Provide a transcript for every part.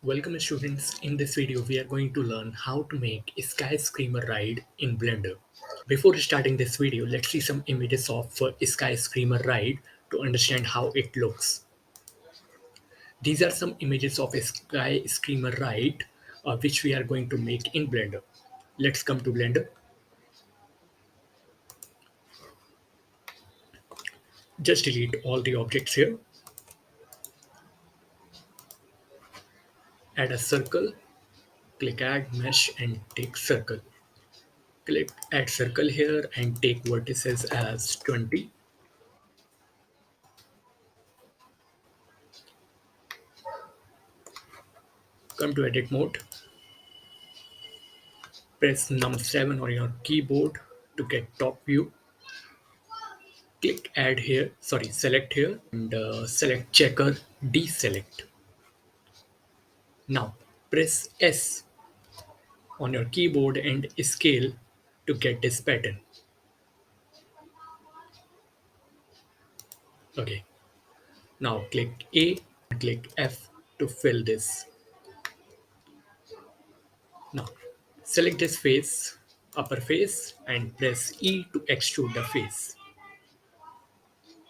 Welcome students, in this video we are going to learn how to make a skyscraper ride in Blender. Before starting this video, let's see some images of a skyscraper ride to understand how it looks. These are some images of a skyscraper ride which we are going to make in Blender. Let's come to Blender. Just delete all the objects here. Add a circle, click add mesh and take circle. Click add circle here and take vertices as 20. Come to edit mode. Press num7 on your keyboard to get top view. Click add here, select here and select checker, deselect. Now press S on your keyboard and scale to get this pattern. Okay. Now click A and click F to fill this. Now select this face, upper face and press E to extrude the face.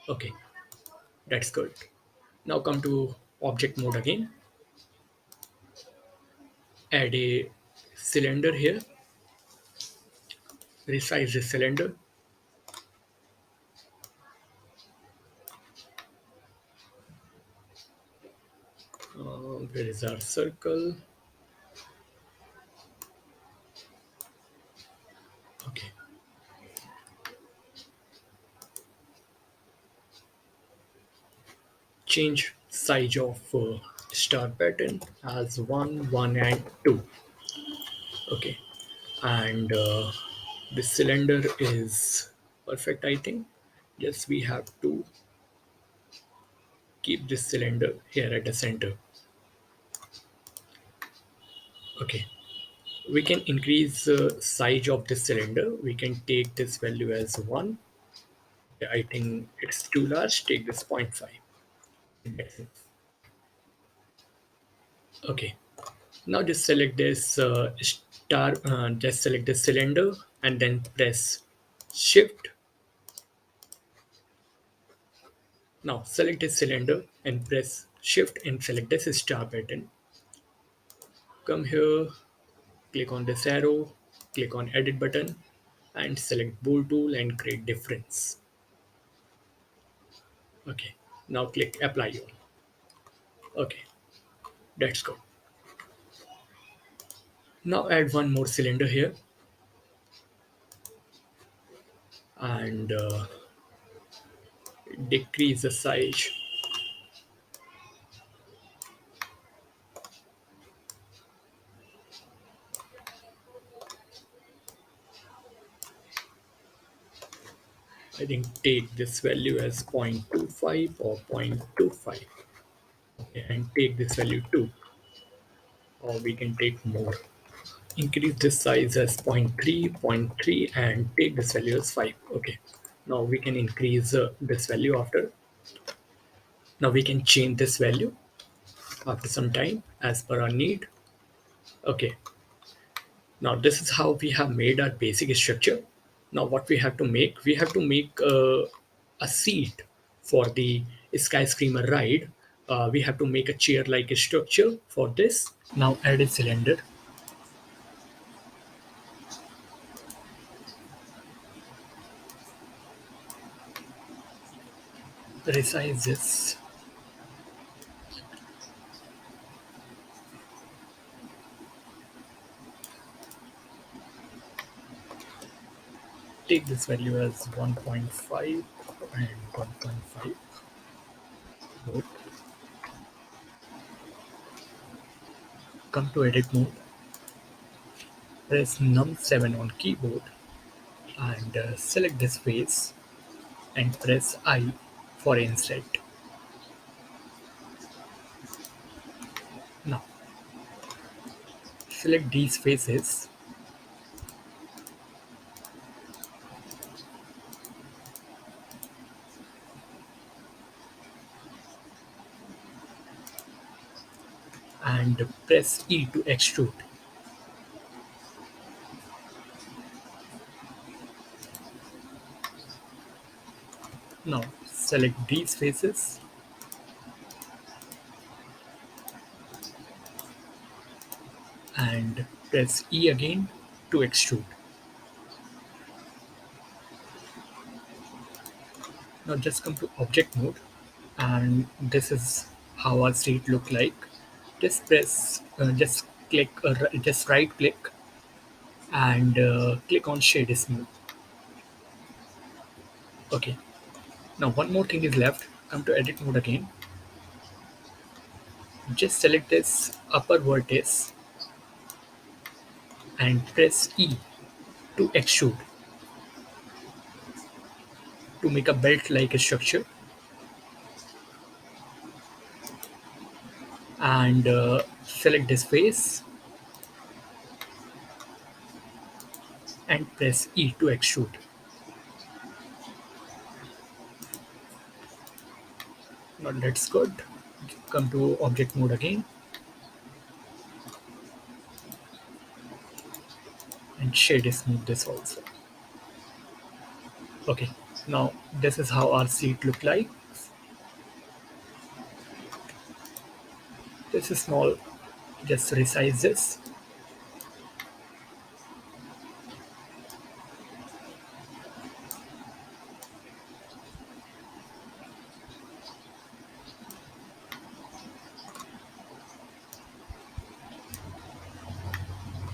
Okay, that's good. Now come to object mode again. Add a cylinder here. Resize the cylinder. Where is our circle? Okay. Change size of star pattern as 1, 1 and 2. Okay. And this cylinder is perfect, I think. Yes, we have to keep this cylinder here at the center. Okay. We can increase size of this cylinder. We can take this value as 1. I think it's too large. Take this 0.5. That's it. Okay. Now just select this just select the cylinder and then press shift. Now select this cylinder and press shift and select this star pattern. Come here, click on this arrow, click on edit button and select bool tool and create difference. Okay, now click apply all. Okay, that's good. Now add one more cylinder here and decrease the size. I think take this value as 0.25 or 0.25. Okay, and take this value 2, or we can take more. Increase this size as 0.3, 0.3 and take this value as 5. Okay, now we can increase this value after. Now we can change this value after some time as per our need. Okay, now this is how we have made our basic structure. Now what we have to make, we have to make a seat for the skyscraper ride. We have to make a chair like a structure for this. Now add a cylinder. Resize this. Take this value as 1.5 and 1.5. Good. Come to edit mode. Press num7 on keyboard and select this face and press I for insert. Now select these faces and and press E to extrude. Now select these faces and press E again to extrude. Now just come to object mode, and this is how our seat look like. Just click, just right click and click on shade smooth. Okay. Now one more thing is left. Come to edit mode again. Just select this upper vertex and press E to extrude to make a belt like structure, and select this face and press E to extrude. Now that's good. Come to object mode again and shade smooth this also. Okay, now this is how our seat look like. This is small, just resize this.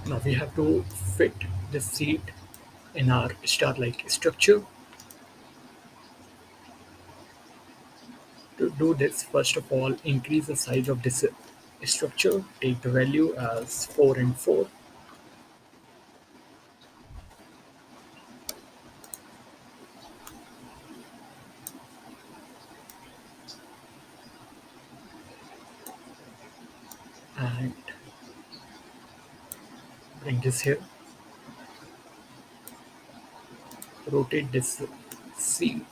Now we have to fit this seat in our star-like structure. To do this, first of all, increase the size of this structure. Take the value as 4 and 4, and bring this here. Rotate this seat.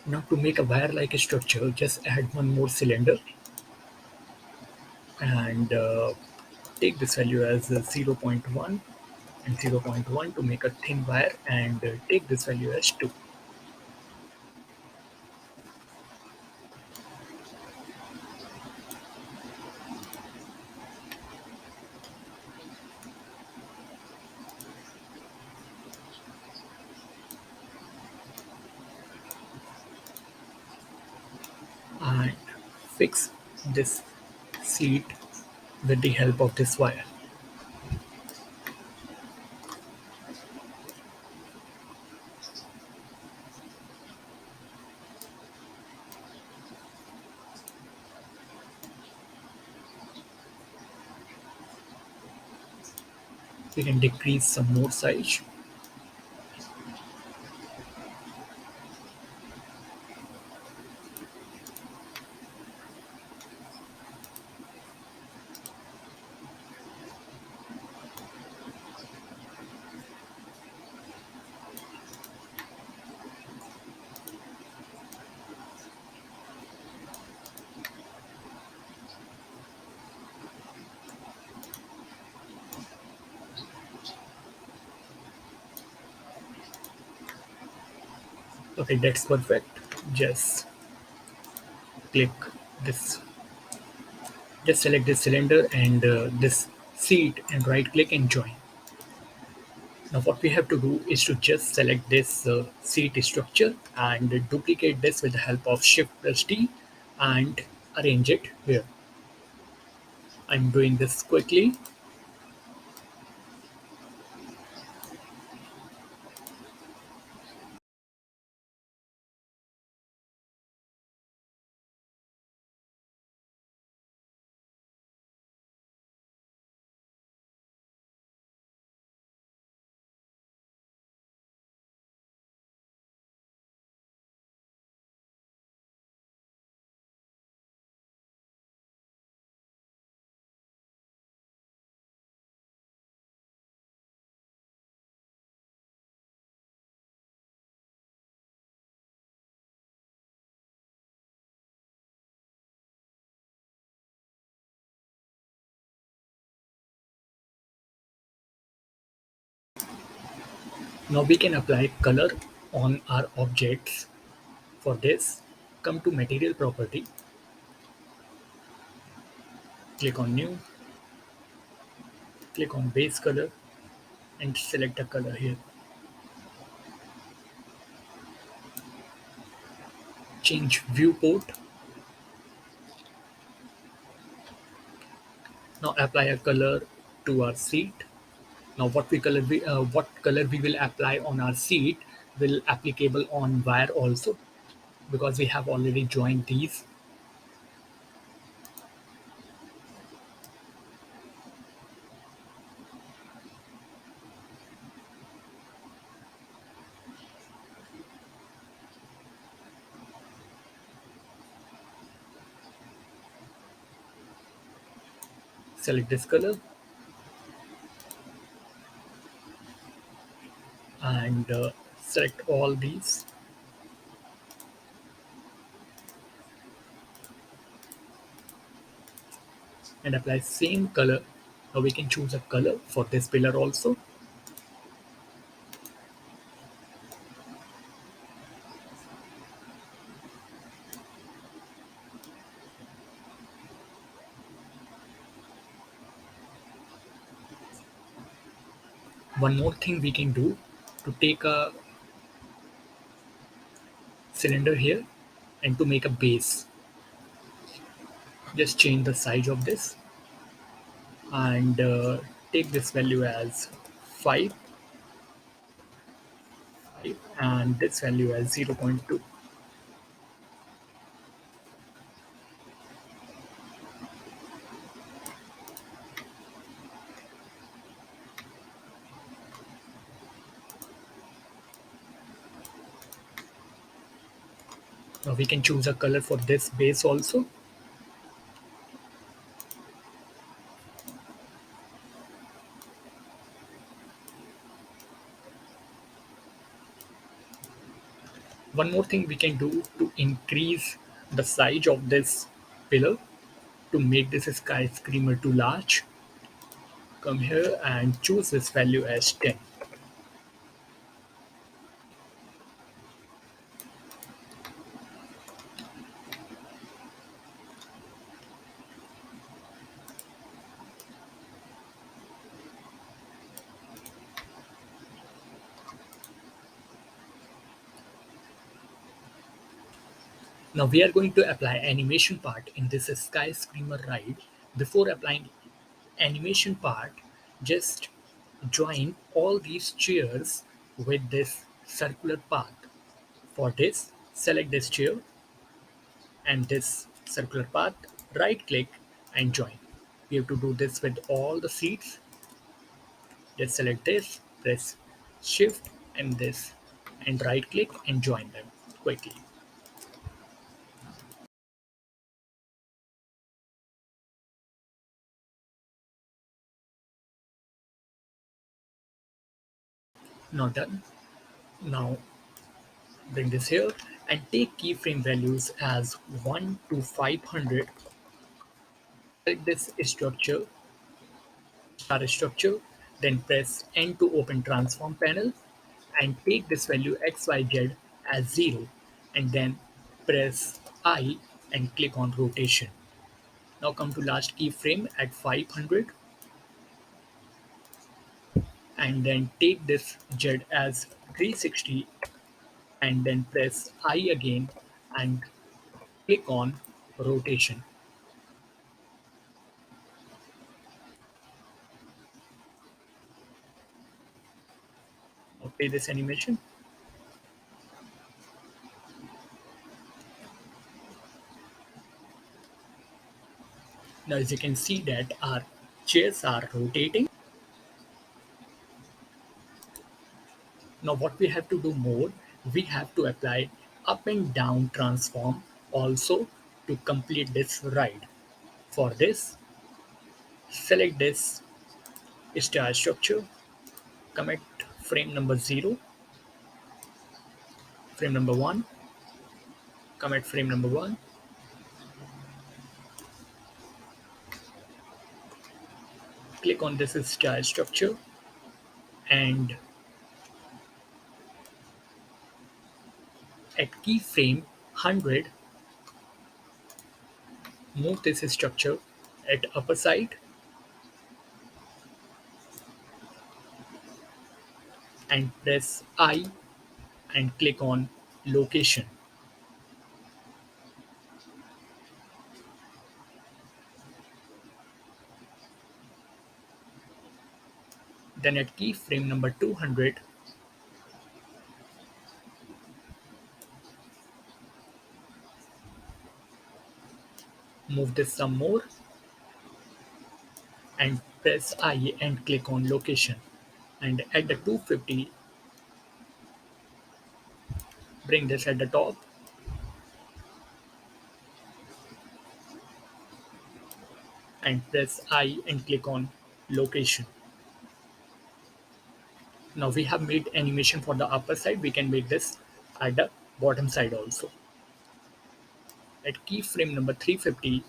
Now to make a wire-like structure, just add one more cylinder and take this value as 0 0.1 and 0 0.1 to make a thin wire, and take this value as 2. And fix this seat with the help of this wire. We can decrease some more size. Okay, that's perfect. Just click this, just select this cylinder and this seat and right click and join. Now what we have to do is to just select this seat structure and duplicate this with the help of Shift plus D and arrange it here. I'm doing this quickly. Now we can apply color on our objects. For this, come to material property, click on new, click on base color and select a color here. Change viewport. Now apply a color to our seat. Now what color we will apply on our seat will applicable on wire also, because we have already joined these. Select this color and select all these and apply same color. Now we can choose a color for this pillar also. One more thing we can do, to take a cylinder here and to make a base, just change the size of this and take this value as 5, 5 and this value as 0.2. Now we can choose a color for this base also. One more thing we can do to increase the size of this pillar, to make this skyscraper too large, come here and choose this value as 10. Now we are going to apply animation part in this skyscraper ride. Before applying animation part, just join all these chairs with this circular path. For this, select this chair and this circular path, right click and join. We have to do this with all the seats. Just select this, press shift and this and right click and join them quickly. Now done. Now bring this here and take keyframe values as 1 to 500. Select this structure, star structure, then press N to open transform panel and take this value XYZ as 0 and then press I and click on rotation. Now come to last keyframe at 500 and then take this Z as 360 and then press I again and click on rotation. Okay, this animation. Now as you can see that our chairs are rotating. Now what we have to do more, we have to apply up and down transform also to complete this ride. For this, select this star structure, come at frame number 0, frame number 1, come at frame number 1, click on this star structure and At keyframe 100, move this structure at upper side and press I and click on location. Then at keyframe number 200, move this some more and press I and click on location. And at the 250, bring this at the top and press I and click on location. Now we have made animation for the upper side. We can make this at the bottom side also. At keyframe number 350,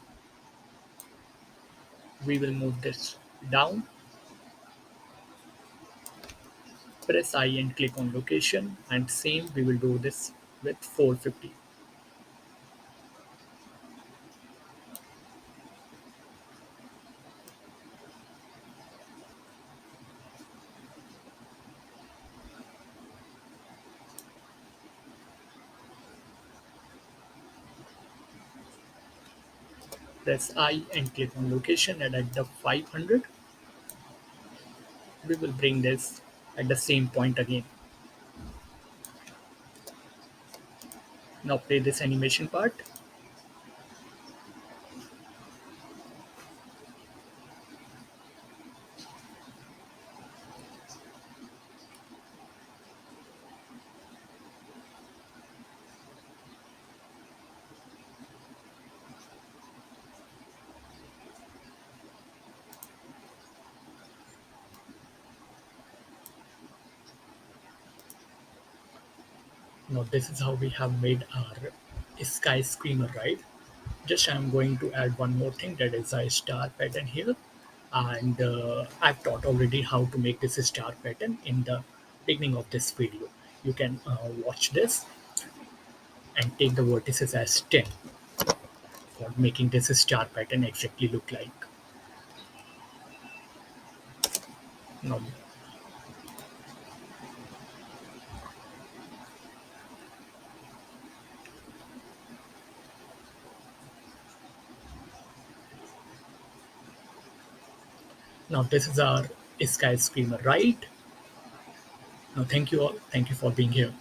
we will move this down, press I and click on location, and same we will do this with 450. Press I and click on location, and at the 500, we will bring this at the same point again. Now play this animation part. Now this is how we have made our sky screamer, right? Just I'm going to add one more thing, that is a star pattern here. And I've taught already how to make this star pattern in the beginning of this video. You can watch this and take the vertices as 10 for making this star pattern exactly look like. Now, now this is our skyscraper, right? Now thank you all. Thank you for being here.